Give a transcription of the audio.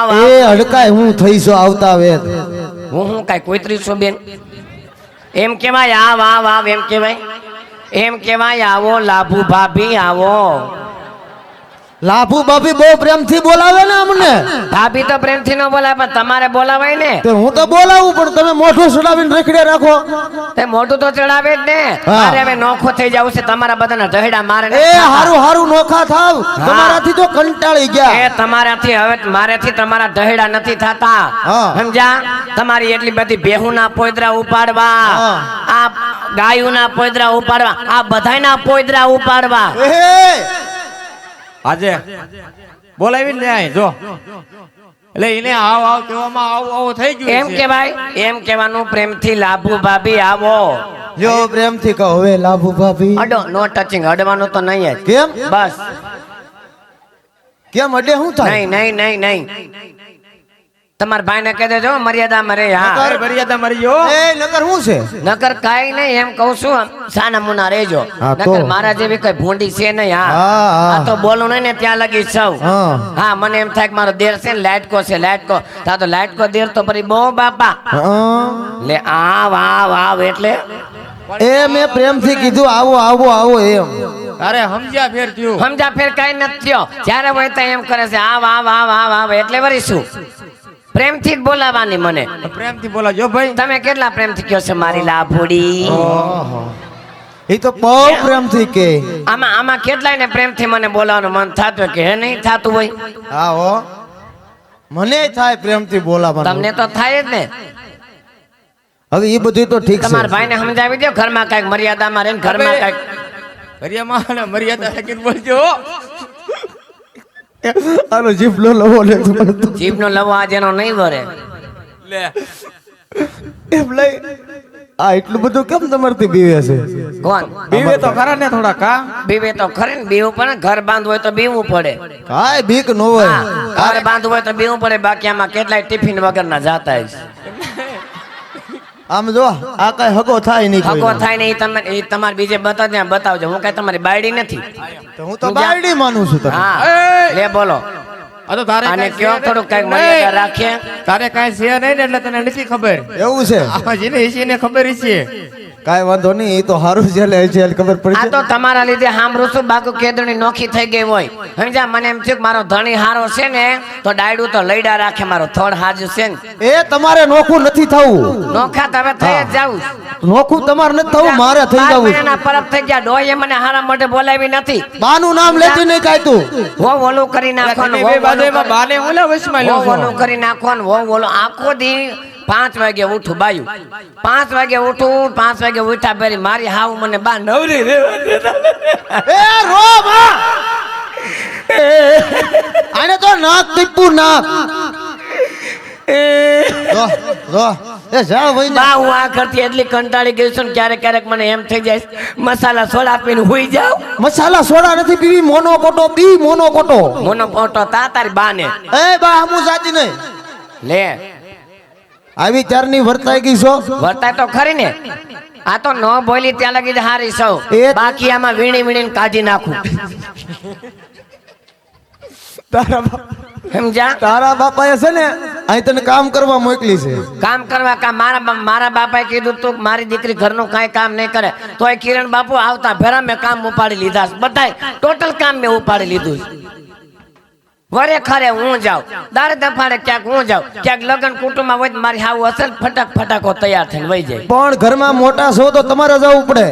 વાહ એ હડકાય હું થઈશો આવતા વેત હું કાઈ કોઈત્રી છું બેન એમ કેવાય આ વાહ વાહ એમ કેવાય આવો લાભુ ભાભી આવો લાભુ ભાભી બહુ પ્રેમથી બોલાવે ને અમને ભાભી તો પ્રેમથી ન બોલાય પણ તમારે બોલાવાય ને તે હું તો બોલાવું પણ તમે મોઢું સુડાવીને રખડે રાખો તે મોઢું તો ચડાવે જ ને મારે હવે નોખો થઈ જાવ છે તમારા બધાના ઢહેડા મારે એ હારું હારું નોખા થાવ તમારાથી તો કંટાળી ગયા એ તમારાથી હવે મારેથી તમારા ઢહેડા નથી થતા સમજ્યા તમારી એટલી બધી બેહુના પોયદરા ઉપાડવા આ ગાયુના પોયદરા ઉપાડવા આ બધાયના પોયદરા ઉપાડવા આજે બોલાવી ને આય જો એટલે એને આવ આવ કહેવામાં આવ થઈ ગયું એમ કેવાનું પ્રેમથી લાભુ ભાભી આવો જો પ્રેમથી કહો હવે લાભુ ભાભી અડો નો ટચિંગ અડવાનું તો નહીં જ કેમ બસ કેમ અડે શું થાય નહીં તમાર ભાઈ ને કહી દેજો મર્યાદા મરે હા મર્યાદા મરી જો એ નકર શું છે નકર કાઈ નહીં એમ કહું છું સાના મુના રહેજો નકર મારા જેવી કઈ ભૂંડી છે નહીં આ તો બોલું નહીં ને ત્યાં લગી સૌ હા મને એમ થાય કે મારો દેર છે ને લાઈટકો તા તો લાઈટકો દેર તો ફરી બહુ બાપા લે આ વાવ એટલે એ મેં પ્રેમથી કીધું આવો આવો આવો એમ અરે સમજ્યા ફેર થયું સમજ્યા ફેર કઈ નથી થયો જ્યારે હોય ત્યાં એમ કરે છે આ વાવ એટલે વરી શું પ્રેમથી જ બોલાવાની મને પ્રેમથી બોલાજો ભાઈ તમે કેટલા પ્રેમથી કહો છો મારી લાભુડી એ તો બહુ પ્રેમથી કે આમાં કેટલાય ને પ્રેમથી મને બોલાવવાનું મન થતું કે નહીં થતું હોય હા હો મને થાય પ્રેમથી બોલાવવાનું તમને તો થાય જ ને હવે એ બધું તો ઠીક છે તમારા ભાઈને સમજાવી દો ઘરમાં કઈક મર્યાદામાં રહીને ઘરમાં કઈક મર્યાદા રાખીને બોલજો આનો જીભનો લવો લે જીભનો લવો આજેનો નહીં વરે લે એમ લઈ આ એટલું બધું કેમ તમારથી બીવે છે કોણ બીવે તો ખરા ને થોડા કા બીવે તો ખરે ને બીવું પડે ઘર બાંધવું હોય તો બીવું પડે કાય બીક ન હોય ઘર બાંધવું હોય તો બીવું પડે બાકી આમાં કેટલાય ટિફિન વગરના જાતા છે આમ જો આ કઈ હગો થાય નહીં હગો થાય ને એ તમારે બીજે બતાવજો હું કઈ તમારી બાયડી નથી તો હું તો બાયડી માનું છું તને હા લે બોલો આ તો તારે અને કયો થોડું કઈક મર્યાદા રાખીએ તારે કાઈ છે નહીં ને એટલે તને નથી ખબર એવું છે આ જેને ને ખબર છે કાઈ વાંધો નહીં એ તો હારું છે એટલે ખબર પડી આ તો તમારા લીધે સાંભળું છું બાકુ કેદણી નોખી થઈ ગઈ હોય સમજા મને એમ થયું મારો ધણી હારો છે ને તો ડાયડું તો લઈડા રાખે મારો થોડ હાજુ છે ને એ તમારે નોખું નથી થવું નોખા તમે થઈ જ જાવું નોખું તમારે નથી થવું મારે થઈ જવું મહિનાના પરબ થઈ ગયા ડોયે મને હારા માટે બોલાવી નથી બાનું નામ લેતી નહીં કાઈ તું વો ઓલું કરી નાખવાનું બાને ઓલા વશમાં લ્યો છો ઓલું કરી નાખવાનું વો ઓલો આખો દી 5 વાગે ઉઠું બાયું 5 વાગે ઉઠું 5 વાગે ઉઠા પેરી મારી હાવ મને બા નવરી રેવા એ રો બા આને તો નાક ટીપું નાક રો એ જા વઈ બા હું આ કરતી એટલી કંટાળી ગઈ છું ને ક્યારેક મને એમ થઈ જાય મસાલા સોડા પીને હુઈ જાવ મસાલા સોડા નથી પીવી મોનો કોટો મોનો પોટો તારી બાને એ બા હમુ જાતી નહીં લે આવી ચારની વર્તાઈ ગઈ છો વર્તાય તો ખરી ને આ તો ન બોલી ત્યાં લગી હારી સૌ બાકી આમાં વીણીને કાઢી નાખું સમજા તારા બાપાએ છે ને અહીં તને કામ કરવા મોકલી છે કામ કરવા મારા બાપાએ કીધું તું મારી દીકરી ઘરનું કાંઈ કામ નહીં કરે તોય કિરણ બાપુ આવતા ભેરા મેં કામ ઉપાડી લીધા બધાય ટોટલ કામ મેં ઉપાડી લીધું વરે ખરે હું જાઉં દાડે દફાડે ક્યાંક હું જાઉં ક્યાંક લગ્ન કુટુંબમાં હોય મારી હાવ અસલ ફટાકો તૈયાર થઈને વહી જાય પણ ઘરમાં મોટા છો તો તમારે જવું પડે